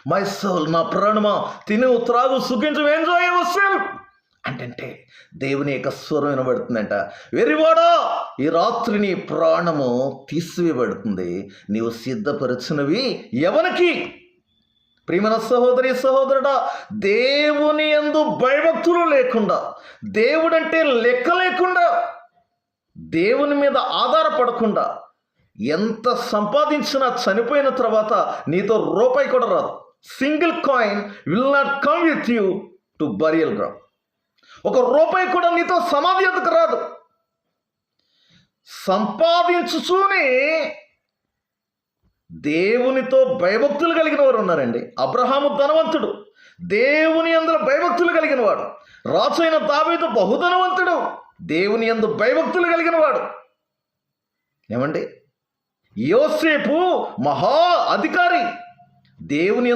My soul, నా ప్రాణమా తిను త్రాగు సుఖించు, ఎంజాయ్ యువర్ సెల్ఫ్ అంటే దేవుని యొక్క స్వరం వినబడుతుందంట. వెర్రివాడా, ఈ రాత్రి నీ ప్రాణము తీసివేయబడుతుంది. నీవు సిద్ధపరచినవి ఎవరికి? ప్రియమైన సహోదరి సహోదరుడా, దేవుని యందు భయభక్తులు లేకుండా, దేవుడంటే లెక్క లేకుండా, దేవుని మీద ఆధారపడకుండా ఎంత సంపాదించినా చనిపోయిన తర్వాత నీతో రూపాయి కూడా రాదు. Single coin will not come with you to burial ground. ఒక రూపాయి కూడా నీతో సమాధి ఎదుకు రాదు. సంపాదించుచూనే దేవునితో భయభక్తులు కలిగిన వారు ఉన్నారండి. అబ్రహాము ధనవంతుడు, దేవుని యందు భయభక్తులు కలిగిన వాడు. రాజు అయిన దావీదు బహుధనవంతుడు, దేవుని యందు భయభక్తులు కలిగిన వాడు. ఏమండి, యోసేపు మహా అధికారి, దేవుని